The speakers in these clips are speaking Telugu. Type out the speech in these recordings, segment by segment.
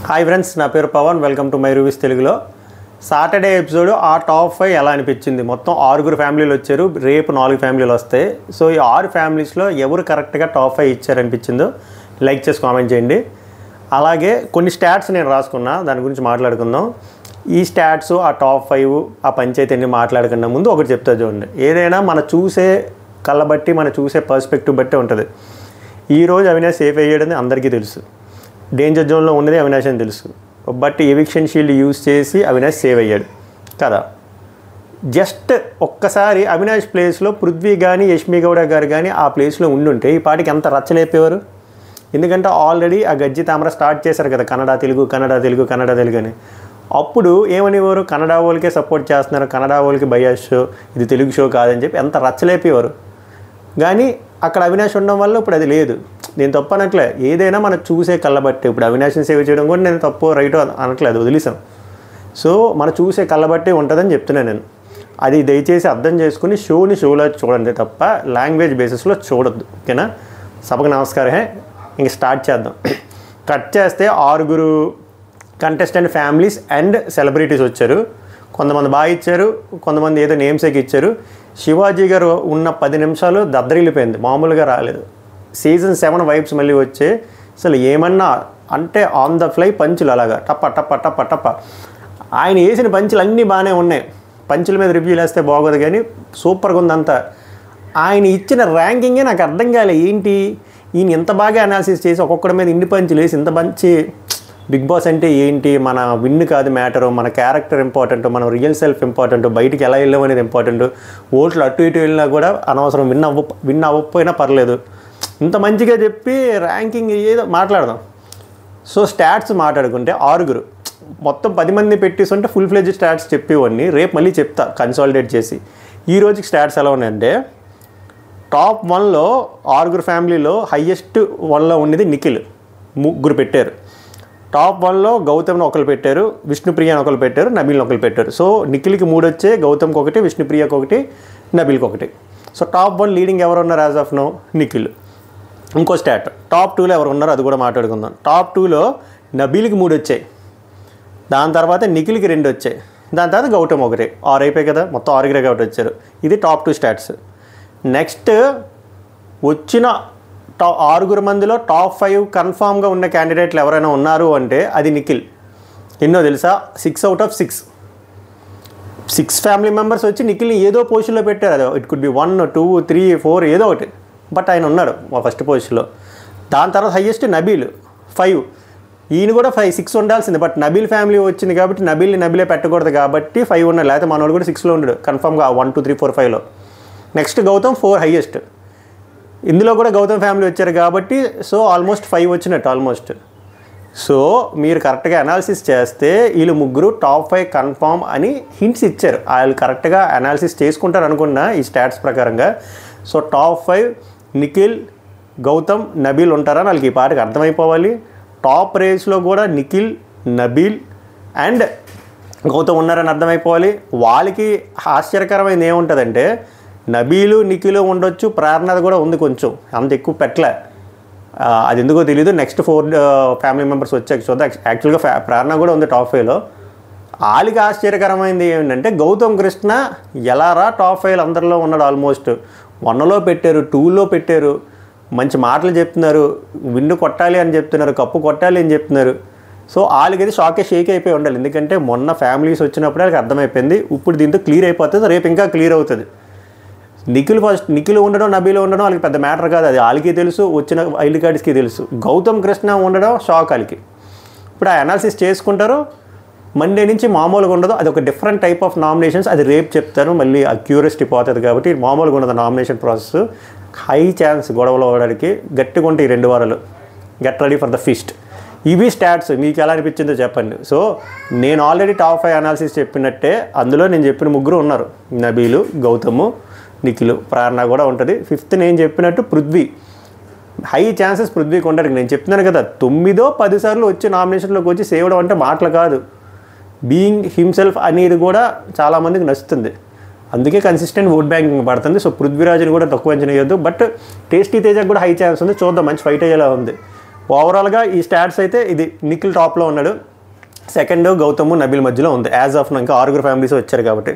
హాయ్ ఫ్రెండ్స్, నా పేరు Pawan. Welcome to my reviews తెలుగులో. సాటర్డే ఎపిసోడ్ ఆ టాప్ 5 ఎలా అనిపించింది? మొత్తం 6 ఫ్యామిలీలు వచ్చారు, రేపు 4 ఫ్యామిలీలు వస్తాయి. సో ఈ 6 ఫ్యామిలీస్లో ఎవరు కరెక్ట్గా టాప్ 5 ఇచ్చారనిపించిందో లైక్ చేసి కామెంట్ చేయండి. అలాగే కొన్ని స్టాట్స్ నేను రాసుకున్నా, దాని గురించి మాట్లాడుకుందాం. ఈ స్టాట్స్, ఆ టాప్ 5, ఆ పంచాయతీ అన్ని మాట్లాడుకున్న ముందు ఒకటి చెప్తా చూడండి. ఏదైనా మన చూసే కళ్ళ బట్టి, మన చూసే పర్స్పెక్టివ్ బట్టి ఉంటుంది. ఈరోజు అవినాష్ సేఫ్ అయ్యాడని అందరికీ తెలుసు, డేంజర్ జోన్లో ఉన్నది అవినాష్ అని తెలుసు. బట్ ఎవిక్షన్ షీల్డ్ యూజ్ చేసి అవినాష్ సేవ్ అయ్యాడు కదా. జస్ట్ ఒక్కసారి అవినాష్ ప్లేస్లో పృథ్వీ కానీ యష్మి గౌడ గారు కానీ ఆ ప్లేస్లో ఉండుంటే ఈ పాటికి ఎంత రచ్చలేపేవారు. ఎందుకంటే ఆల్రెడీ ఆ గజ్జి తామర స్టార్ట్ చేశారు కదా, కన్నడ తెలుగు అని. అప్పుడు ఏమనేవారు, కన్నడ వాళ్ళకే సపోర్ట్ చేస్తున్నారు, కన్నడ వాళ్ళకి బయాస్ షో, ఇది తెలుగు షో కాదని చెప్పి ఎంత రచ్చలేపేవారు. కానీ అక్కడ అవినాష్ ఉండడం వల్ల ఇప్పుడు అది లేదు. నేను తప్పు అనట్లే, ఏదైనా మనం చూసే కళ్ళబట్టి. ఇప్పుడు అవినాష్ని సేవ్ చేయడం కూడా నేను తప్పు రైట్ అనట్లేదు, వదిలేసాం. సో మనం చూసే కళ్ళబట్టి ఉంటుందని చెప్తున్నాను నేను. అది దయచేసి అర్థం చేసుకుని షోలో చూడండి తప్ప లాంగ్వేజ్ బేసిస్లో చూడొద్దు, ఓకేనా? సభకు నమస్కారమే. ఇంక స్టార్ట్ చేద్దాం. కట్ చేస్తే 6 కంటెస్టెంట్ ఫ్యామిలీస్ అండ్ సెలబ్రిటీస్ వచ్చారు. కొంతమంది బాగా ఇచ్చారు, కొంతమంది ఏదో నేమ్సేకి ఇచ్చారు. శివాజీ గారు ఉన్న 10 నిమిషాలు దద్దరిల్లిపోయింది, మామూలుగా రాలేదు. సీజన్ 7 వైబ్స్ మళ్ళీ వచ్చే. అసలు ఏమన్నా అంటే ఆన్ ద ఫ్లై పంచులు, అలాగా టప్ప. ఆయన వేసిన పంచులు అన్నీ బాగానే ఉన్నాయి. పంచుల మీద రివ్యూలు వేస్తే బాగోదు, కానీ సూపర్గా ఉందంతా. ఆయన ఇచ్చిన ర్యాంకింగే నాకు అర్థం కాలే. ఏంటి ఈయన ఇంత బాగా అనాలిసిస్ చేసి ఒక్కొక్కడి మీద ఇన్ని పంచులు వేసి ఇంత మంచి బిగ్ బాస్ అంటే ఏంటి, మన విన్ కాదు మ్యాటరు, మన క్యారెక్టర్ ఇంపార్టెంట్, మన రియల్ సెల్ఫ్ ఇంపార్టెంట్, బయటికి ఎలా వెళ్ళాం అనేది ఇంపార్టెంట్. ఓట్లు అటు ఇటు వెళ్ళినా కూడా అనవసరం, విన్ అవ్వకపోయినా పర్లేదు. ఇంత మంచిగా చెప్పి ర్యాంకింగ్ ఏదో మాట్లాడదాం. సో స్టాట్స్ మాట్లాడుకుంటే 6 మొత్తం 10 మంది పెట్టేస్తుంటే ఫుల్ ఫ్లెడ్జ్ స్టాట్స్ చెప్పేవన్నీ రేపు మళ్ళీ చెప్తా కన్సాలిడేట్ చేసి. ఈ రోజుకి స్టాట్స్ ఎలా ఉన్నాయంటే, టాప్ 1లో 6 ఫ్యామిలీలో హయ్యెస్ట్ 1లో ఉన్నది నిఖిల్, 3 పెట్టారు. టాప్ 1లో గౌతమ్ని ఒకరు పెట్టారు, విష్ణుప్రియని ఒకరు పెట్టారు, నబీల్ని ఒకరు పెట్టారు. సో నిఖిల్కి 3 వచ్చాయి, గౌతమ్కి 1, విష్ణుప్రియకి 1, నబీల్కి 1. సో టాప్ 1 లీడింగ్ ఎవరు ఉన్నారు యాజ్ ఆఫ్ నో? నిఖిల్. ఇంకో స్టాట్, టాప్ 2లో ఎవరు ఉన్నారు అది కూడా మాట్లాడుకుందాం. టాప్ 2లో నబీల్కి 3 వచ్చాయి, దాని తర్వాత నిఖిల్కి 2 వచ్చాయి, దాని తర్వాత గౌతమ్ 1. 6 అయిపోయాయి కదా, మొత్తం 6 కాబట్టి వచ్చారు. ఇది టాప్ 2 స్టాట్స్. నెక్స్ట్ వచ్చిన 6 మందిలో టాప్ 5 కన్ఫామ్గా ఉన్న క్యాండిడేట్లు ఎవరైనా ఉన్నారు అంటే అది నిఖిల్. ఎన్నో తెలుసా? 6 out of 6. 6 ఫ్యామిలీ మెంబర్స్ వచ్చి నిఖిల్ని ఏదో పొజిషన్లో పెట్టారు. అది ఇట్ కుడ్ బి 1, 2, 3, 4 ఏదో ఒకటి, బట్ ఆయన ఉన్నాడు మా ఫస్ట్ పొజిషన్లో. దాని తర్వాత హయ్యెస్ట్ నబీల్ 5. ఈయన కూడా 6 ఉండాల్సింది, బట్ నబీల్ ఫ్యామిలీ వచ్చింది కాబట్టి నబీలే పెట్టకూడదు కాబట్టి 5 ఉన్నాడు. లేకపోతే మనోడు కూడా 6లో ఉన్నాడు కన్ఫామ్గా, 1, 2, 3, 4, 5లో. Next Gautam 4 highest. ఇందులో కూడా గౌతమ్ ఫ్యామిలీ వచ్చారు కాబట్టి సో ఆల్మోస్ట్ 5 వచ్చినట్టు ఆల్మోస్ట్. సో మీరు కరెక్ట్గా అనాలిసిస్ చేస్తే వీళ్ళు 3 టాప్ 5 కన్ఫామ్ అని హింట్స్ ఇచ్చారు. వాళ్ళు కరెక్ట్గా అనాలిసిస్ చేసుకుంటారు అనుకున్నా ఈ స్టాట్స్ ప్రకారంగా. సో టాప్ 5 నిఖిల్, గౌతమ్, నబీల్ ఉంటారని వాళ్ళకి ఈ పాటకి అర్థమైపోవాలి. టాప్ రేస్లో కూడా నిఖిల్, నబీల్ అండ్ గౌతమ్ ఉన్నారని అర్థమైపోవాలి. వాళ్ళకి ఆశ్చర్యకరమైనది ఏముంటుందంటే, నబీలు నిఖిలు ఉండొచ్చు, ప్రేరణది కూడా ఉంది, కొంచెం అంత ఎక్కువ పెట్టలే, అది ఎందుకో తెలీదు. నెక్స్ట్ 4 ఫ్యామిలీ మెంబర్స్ వచ్చాక చూద్దాం. యాక్చువల్గా ప్రేరణ కూడా ఉంది టాప్ 5లో. వాళ్ళకి ఆశ్చర్యకరమైనది ఏంటంటే, గౌతమ్ కృష్ణ ఎలారా టాప్ 5 అందరిలో ఉన్నాడు. ఆల్మోస్ట్ 1లో పెట్టారు, 2లో పెట్టారు, మంచి మాటలు చెప్తున్నారు, విన్ను కొట్టాలి అని చెప్తున్నారు, కప్పు కొట్టాలి అని చెప్తున్నారు. సో వాళ్ళకైతే షేక్ అయిపోయి ఉండాలి. ఎందుకంటే మొన్న ఫ్యామిలీస్ వచ్చినప్పుడు వాళ్ళకి అర్థమైపోయింది. ఇప్పుడు దీంతో క్లియర్ అయిపోతుంది, రేపు ఇంకా క్లియర్ అవుతుంది. నిఖిల్ ఉండడం, నబీలో ఉండడం వాళ్ళకి పెద్ద మ్యాటర్ కాదు, అది వాళ్ళకి తెలుసు, వచ్చిన వైల్డ్ కార్డ్స్కి తెలుసు. గౌతమ్ కృష్ణ ఉండడం షాక్ వాళ్ళకి. ఇప్పుడు ఆ అనాలిసిస్ చేసుకుంటారు. మండే నుంచి మామూలుగా ఉండదు, అది ఒక డిఫరెంట్ టైప్ ఆఫ్ నామినేషన్స్. అది రేపు చెప్తాను, మళ్ళీ ఆ క్యూరియాసిటీ పోతుంది కాబట్టి. మామూలుగా ఉండదు నామినేషన్ ప్రాసెస్. హై ఛాన్స్ గొడవలు అవ్వడానికి. గట్టిగా ఉంటాయి 2 వారాలు. Get ready for the feast. ఇవి స్టాట్స్. మీకు ఎలా అనిపించిందో చెప్పండి. సో నేను ఆల్రెడీ టాప్ 5 అనాలిసిస్ చెప్పినట్టే అందులో నేను చెప్పిన 3 ఉన్నారు, నబీలు, గౌతము, నిఖిల్, ప్రేరణ కూడా ఉంటుంది. 5th నేను చెప్పినట్టు పృథ్వీ. హై ఛాన్సెస్ పృథ్వీకి ఉండడానికి. నేను చెప్తున్నాను కదా, 9, 10 సార్లు వచ్చి నామినేషన్లోకి వచ్చి సేవడం అంటే మాటలు కాదు. బీయింగ్ హిమ్సెల్ఫ్ అనేది కూడా చాలామందికి నచ్చుతుంది. అందుకే కన్సిస్టెంట్ ఓట్ బ్యాంకింగ్ పడుతుంది. సో పృథ్వీరాజ్ని కూడా తక్కువ అంచనా వేయొద్దు. బట్ టేస్టీ తేజకు కూడా హై ఛాన్స్ ఉంది, చూద్దాం, మంచి ఫైట్ అయ్యేలా ఉంది. ఓవరాల్గా ఈ స్టాట్స్ అయితే ఇది నిఖిల్ టాప్లో ఉన్నాడు, సెకండ్ గౌతమ్ నబీల్ మధ్యలో ఉంది యాజ్ ఆఫ్ ఇంకా 6 ఫ్యామిలీస్ వచ్చారు కాబట్టి.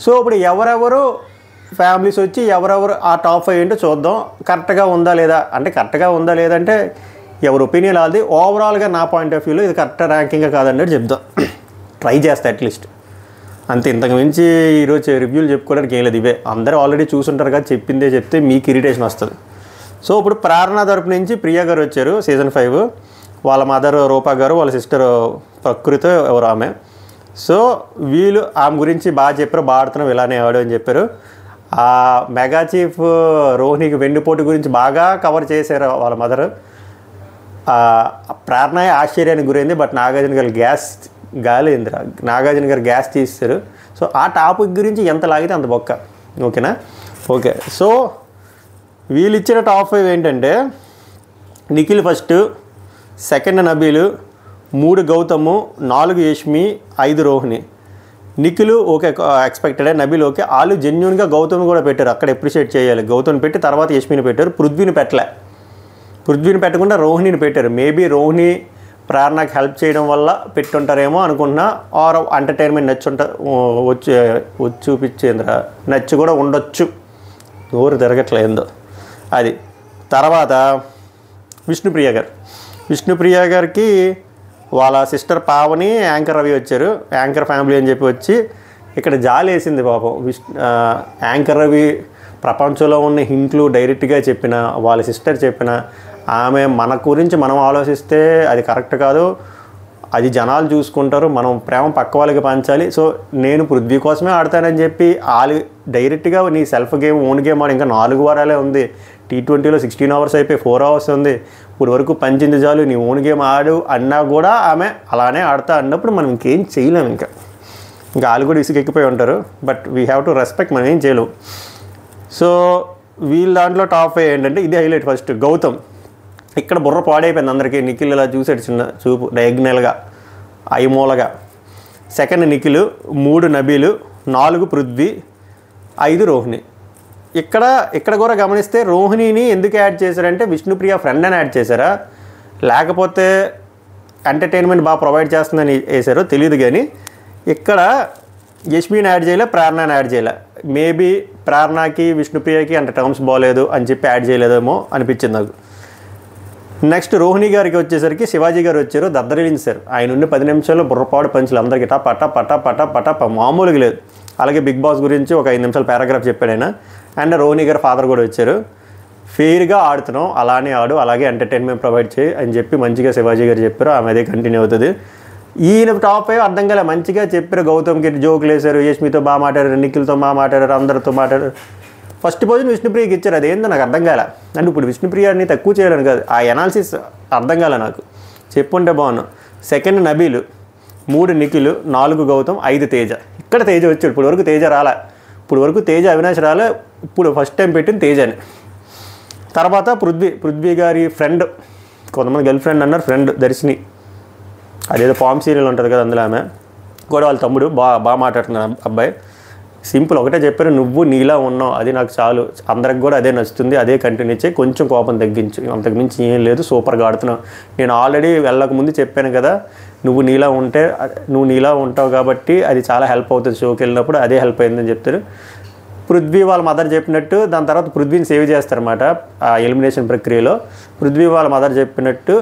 సో ఇప్పుడు ఎవరెవరు ఫ్యామిలీస్ వచ్చి ఎవరెవరు ఆ టాప్ 5 ఏంటో చూద్దాం. కరెక్ట్గా ఉందా లేదా అంటే, కరెక్ట్గా ఉందా లేదంటే ఎవరి ఒపీనియన్ అది. ఓవరాల్గా నా పాయింట్ ఆఫ్ వ్యూలో ఇది కరెక్ట్ ర్యాంకింగ్ కాదన్నట్టు చెప్దాం, ట్రై చేస్తా అట్లీస్ట్ అంతే. ఇంతకు మించి ఈరోజు రివ్యూలు చెప్పుకోవడానికి ఏం లేదు, ఇవే అందరూ ఆల్రెడీ చూసుంటారు కదా, చెప్పిందే చెప్తే మీకు ఇరిటేషన్ వస్తుంది. సో ఇప్పుడు ప్రేరణ తరపు నుంచి ప్రియా గారు వచ్చారు సీజన్ 5, వాళ్ళ మదర్ రూపా గారు, వాళ్ళ సిస్టర్ ప్రకృతి ఎవరు ఆమె. సో వీళ్ళు ఆమె గురించి బాగా చెప్పారు, బాగా ఆడుతున్నాం ఇలానే ఆడు అని చెప్పారు. ఆ మెగా చీఫ్ రోహిణికి వెన్నుపోటు గురించి బాగా కవర్ చేశారు వాళ్ళ మదర్. ప్రేరణ ఆశ్చర్యానికి గురైంది, బట్ నాగార్జున గారు నాగార్జున గారు గ్యాస్ తీస్తారు. సో ఆ టాపిక్ గురించి ఎంత లాగితే అంత బొక్క, ఓకేనా. ఓకే, సో వీళ్ళు ఇచ్చిన టాప్ 5 ఏంటంటే Nikhil first, second Nabeel, 3 Gautam, 4 Yashmi, 5 Rohini. Nikhil okay expected, Nabeel okay. వాళ్ళు జెన్యున్గా గౌతమ్ కూడా పెట్టారు, అక్కడ అప్రిషియేట్ చేయాలి. గౌతమ్ పెట్టి తర్వాత యష్మిని పెట్టారు, పృథ్వీని పెట్టకుండా రోహిణిని పెట్టారు. మేబీ రోహిణి ప్రేరణకి హెల్ప్ చేయడం వల్ల పెట్టుంటారేమో అనుకుంటున్నా, ఆర్ ఎంటర్టైన్మెంట్ వచ్చి చూపించేంద్ర నచ్చి కూడా ఉండొచ్చు, ఊరు తిరగట్లేదో అది. తర్వాత విష్ణుప్రియ గారికి వాళ్ళ సిస్టర్ పావని, యాంకర్ రవి వచ్చారు. యాంకర్ ఫ్యామిలీ అని చెప్పి వచ్చి ఇక్కడ జాలి వేసింది పాపం. యాంకర్ రవి ప్రపంచంలో ఉన్న హింట్లు డైరెక్ట్గా చెప్పిన, వాళ్ళ సిస్టర్ చెప్పిన, ఆమె మన గురించి మనం ఆలోచిస్తే అది కరెక్ట్ కాదు, అది జనాలు చూసుకుంటారు, మనం ప్రేమ పక్క వాళ్ళకి పంచాలి. సో నేను పృథ్వీ కోసమే ఆడతానని చెప్పి వాళ్ళు డైరెక్ట్గా నీ సెల్ఫ్ గేమ్ ఓన్ గేమ్ ఆడి, ఇంకా 4 వారాలే ఉంది, T20లో 16 అవర్స్ అయిపోయి 4 అవర్స్ ఉంది, ఇప్పుడు వరకు పంచింది చాలు, నీ ఓన్ గేమ్ ఆడు అన్నా కూడా ఆమె అలానే ఆడతా అన్నప్పుడు మనం ఇంకేం చేయలేము. ఇంకా వాళ్ళు కూడా ఇసుకెక్కిపోయి ఉంటారు, but we have to respect, మనం ఏం చేయలేము. సో వీళ్ళ దాంట్లో టాప్ 5 ఏంటంటే ఇది హైలైట్. ఫస్ట్ గౌతమ్, ఇక్కడ బుర్ర పాడైపోయింది అందరికీ, నిఖిల్ ఇలా చూసాడు చిన్న చూపు డయాగ్నల్గా ఐమూలగా. సెకండ్ నిఖిల్, 3 నబీలు, 4 పృథ్వీ, 5 రోహిణి. ఇక్కడ కూడా గమనిస్తే రోహిణిని ఎందుకు యాడ్ చేశారంటే విష్ణుప్రియ ఫ్రెండ్ అని యాడ్ చేశారా, లేకపోతే ఎంటర్టైన్మెంట్ బాగా ప్రొవైడ్ చేస్తుందని వేశారో తెలియదు. కానీ ఇక్కడ యష్మిని యాడ్ చేయలే, ప్రేరణని యాడ్ చేయలే. మేబీ ప్రేరణకి విష్ణుప్రియకి అంత టర్మ్స్ బాగోలేదు అని చెప్పి యాడ్ చేయలేదేమో అనిపించింది నాకు. నెక్స్ట్ రోహిణి గారికి వచ్చేసరికి శివాజీ గారు వచ్చారు, దద్దరిలించారు. ఆయన నుండి 10 నిమిషాల్లో బుర్రపాడు పంచులు అందరికీ పట మామూలుగా లేదు. అలాగే బిగ్ బాస్ గురించి ఒక 5 నిమిషాలు పారాగ్రాఫ్ చెప్పాడు ఆయన. అండ్ రోహిణి గారు ఫాదర్ కూడా వచ్చారు. ఫెయిర్గా ఆడుతున్నాం, అలానే ఆడు, అలాగే ఎంటర్టైన్మెంట్ ప్రొవైడ్ చేయి అని చెప్పి మంచిగా శివాజీ గారు చెప్పారు. ఆమె అదే కంటిన్యూ అవుతుంది. ఈయన టాప్ 5 అర్థం కాలే, మంచిగా చెప్పారు. గౌతమ్కి జోకులు వేశారు, యష్మితో బాగా మాట్లాడారు, నిఖిల్తో బాగా మాట్లాడారు, అందరితో మాట్లాడారు. ఫస్ట్ పొజిషన్ విష్ణుప్రియకి ఇచ్చారు, అదేందో నాకు అర్థం కాలే. అంటే ఇప్పుడు విష్ణుప్రియని తక్కువ చేయాలని కాదు, ఆ ఎనాలిసిస్ అర్థం కాలే నాకు, చెప్పుంటే బాగున్నాను. సెకండ్ నబీలు, 3 నిఖిల్, 4 గౌతమ్, 5 తేజ. ఇక్కడ తేజ వచ్చాడు, ఇప్పుడు వరకు తేజ రాలే. ఇప్పుడు వరకు తేజ అవినాష్ రాలే, ఇప్పుడు ఫస్ట్ టైం పెట్టింది తేజని. తర్వాత పృథ్వీ గారి ఫ్రెండ్, కొంతమంది గర్ల్ ఫ్రెండ్ అన్నారు, ఫ్రెండ్ దర్శిని, అదేదో పామ్ సీరియల్ ఉంటుంది కదా అందులో ఆమె కూడా, వాళ్ళ తమ్ముడు బాగా మాట్లాడుతున్నాను అబ్బాయి. సింపుల్ ఒకటే చెప్పారు, నువ్వు నీలా ఉన్నావు, అది నాకు చాలు, అందరికి కూడా అదే నచ్చుతుంది, అదే కంటిన్యూ చేయి, కొంచెం కోపం తగ్గించు, అంతకుమించి ఏం లేదు, సూపర్గా ఆడుతున్నావు. నేను ఆల్రెడీ వెళ్ళకముందు చెప్పాను కదా, నువ్వు నీలా ఉంటావు కాబట్టి అది చాలా హెల్ప్ అవుతుంది షోకి వెళ్ళినప్పుడు, అదే హెల్ప్ అయిందని చెప్తారు. పృథ్వీ వాళ్ళ మదర్ చెప్పినట్టు దాని తర్వాత పృథ్వీని సేవ్ చేస్తారన్నమాట ఆ ఎలిమినేషన్ ప్రక్రియలో. పృథ్వీ వాళ్ళ మదర్ చెప్పినట్టు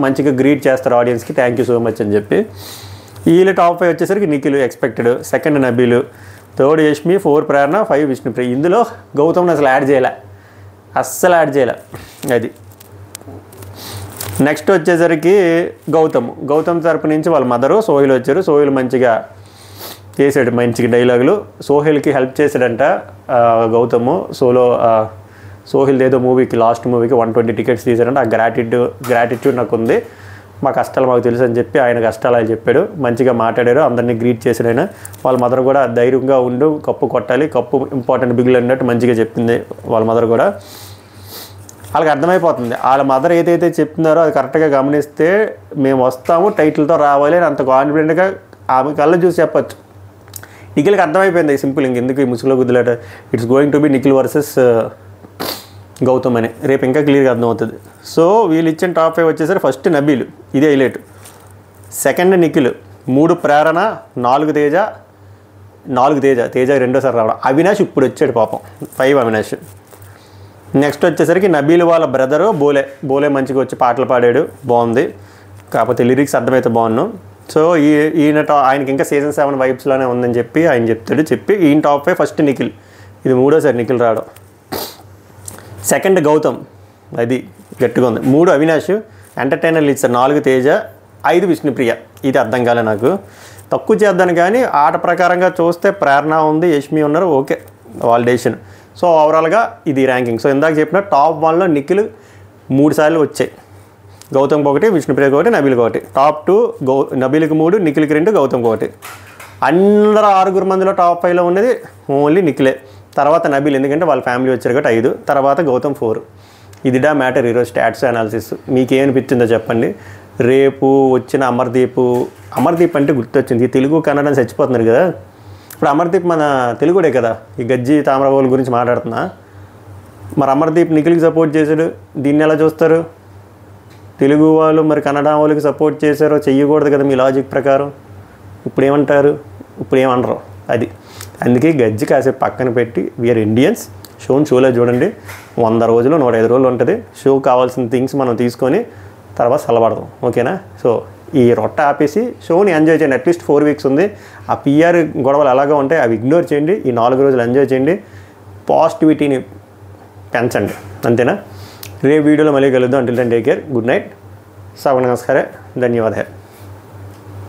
మంచిగా గ్రీట్ చేస్తారు ఆడియన్స్కి, థ్యాంక్ యూ సో మచ్ అని చెప్పి. వీళ్ళ టాప్ 5 వచ్చేసరికి నిఖిల్ ఎక్స్పెక్టెడ్, సెకండ్ నబీలు, 3 యష్మి, 4 ప్రేరణ, 5 విష్ణుప్రియ. ఇందులో గౌతమ్ని అసలు యాడ్ చేయలే, అస్సలు యాడ్ చేయలే అది. నెక్స్ట్ వచ్చేసరికి గౌతమ్ తరపు నుంచి వాళ్ళ మదరు సోహిల్ వచ్చారు. సోహిల్ మంచిగా చేశాడు, మంచిగా డైలాగులు. సోహిల్కి హెల్ప్ చేశాడంట గౌతమ్. సోహిల్ ఏదో మూవీకి, లాస్ట్ మూవీకి 120 టికెట్స్ తీశాడంట. ఆ గ్రాటిట్యూడ్ నాకు ఉంది, మా కష్టాలు మాకు తెలుసు అని చెప్పి ఆయన కష్టాలు ఆయన చెప్పాడు. మంచిగా మాట్లాడారు, అందరినీ గ్రీట్ చేశాడు ఆయన. వాళ్ళ మదర్ కూడా ధైర్యంగా ఉండు, కప్పు కొట్టాలి, కప్పు ఇంపార్టెంట్ బిగులు అన్నట్టు మంచిగా చెప్పింది వాళ్ళ మదర్ కూడా. వాళ్ళకి అర్థమైపోతుంది, వాళ్ళ మదర్ ఏదైతే చెప్తున్నారో అది కరెక్ట్గా గమనిస్తే మేము వస్తాము, టైటిల్తో రావాలి అని అంత కాన్ఫిడెంట్గా ఆమె కళ్ళ చూసి చెప్పచ్చు. నిఖిల్కి అర్థమైపోయింది సింపుల్, ఇంకెందుకు ఈ ముసుగులో గుద్దులాట, it's going to be Nikhil versus Gautam అని. రేపు ఇంకా క్లియర్గా అర్థమవుతుంది. సో వీళ్ళు ఇచ్చిన టాప్ 5 వచ్చేసరికి ఫస్ట్ నబీల్, ఇది హైలైట్. సెకండ్ నిఖిల్, 3 ప్రేరణ, 4 తేజ తేజ రెండోసారి రావడం. అవినాష్ ఇప్పుడు వచ్చాడు పాపం, 5 అవినాష్. నెక్స్ట్ వచ్చేసరికి నబీల్ వాళ్ళ బ్రదరు బోలే మంచిగా వచ్చి పాటలు పాడాడు, బాగుంది. కాకపోతే లిరిక్స్ అర్థమైతే బాగున్నాను. సో ఆయనకి ఇంకా సీజన్ 7 వైబ్స్లోనే ఉందని చెప్పి ఆయన చెప్పి ఈయన టాప్ 5 ఫస్ట్ నిఖిల్, ఇది 3ఓసారి నిఖిల్ రావడం. సెకండ్ గౌతమ్, అది గట్టిగా ఉంది. 3 అవినాష్, ఎంటర్టైనర్లు ఇచ్చారు. 4 తేజ, 5 విష్ణుప్రియ. ఇది అర్థం కాలే నాకు, తక్కువ చేద్దాను కానీ ఆట ప్రకారంగా చూస్తే ప్రేరణ ఉంది, యష్మి ఉన్నారు, ఓకే వాలిడేషన్. సో ఓవరాల్గా ఇది ర్యాంకింగ్. సో ఇందాక చెప్పిన టాప్ 1లో నిఖిల్ 3 సార్లు వచ్చాయి, గౌతమ్కి 1, విష్ణుప్రియకి 1, నబీల్కి 1. టాప్ 2 నబీల్కి 3, నిఖిల్కి 2, గౌతమ్కి 1. అందరూ 6 మందిలో టాప్ 5లో ఉన్నది ఓన్లీ నిఖిలే. తర్వాత నబీల్, ఎందుకంటే వాళ్ళ ఫ్యామిలీ వచ్చారు కాబట్టి 5. తర్వాత గౌతమ్ 4. ఇదిడా మ్యాటర్ ఈరోజు స్టాట్స్ అనాలిసిస్. మీకేమనిపించిందో చెప్పండి. రేపు వచ్చిన అమర్దీప్ అంటే గుర్తొచ్చింది. తెలుగు కన్నడ చచ్చిపోతున్నారు కదా. ఇప్పుడు అమర్దీప్ మన తెలుగుడే కదా, ఈ గజ్జి తామ్రగోల్ గురించి మాట్లాడుతున్నా. మరి అమర్దీప్ నిఖిల్కి సపోర్ట్ చేశాడు, దీన్ని ఎలా చూస్తారు? తెలుగు వాళ్ళు మరి కన్నడ వాళ్ళకి సపోర్ట్ చేశారో, చెయ్యకూడదు కదా మీ లాజిక్ ప్రకారం. ఇప్పుడు ఏమంటారు? ఇప్పుడు ఏమనరు. అది అందుకే గజ్జి కాసేపు పక్కన పెట్టి వీఆర్ ఇండియన్స్ షోలో చూడండి. 100 రోజులు 105 రోజులు ఉంటుంది. షో కావాల్సిన థింగ్స్ మనం తీసుకొని తర్వాత చల్లబడదాం, ఓకేనా? సో ఈ రొట్ట ఆపేసి షోని ఎంజాయ్ చేయండి. అట్లీస్ట్ 4 వీక్స్ ఉంది. ఆ పిఆర్ గొడవలు అలాగే ఉంటాయి, అవి ఇగ్నోర్ చేయండి. ఈ 4 రోజులు ఎంజాయ్ చేయండి, పాజిటివిటీని పెంచండి, అంతేనా? రేపు వీడియోలో మళ్ళీ కలుద్దాం. Until then take care, good night, సర్వ నమస్కారం, ధన్యవాదాలు.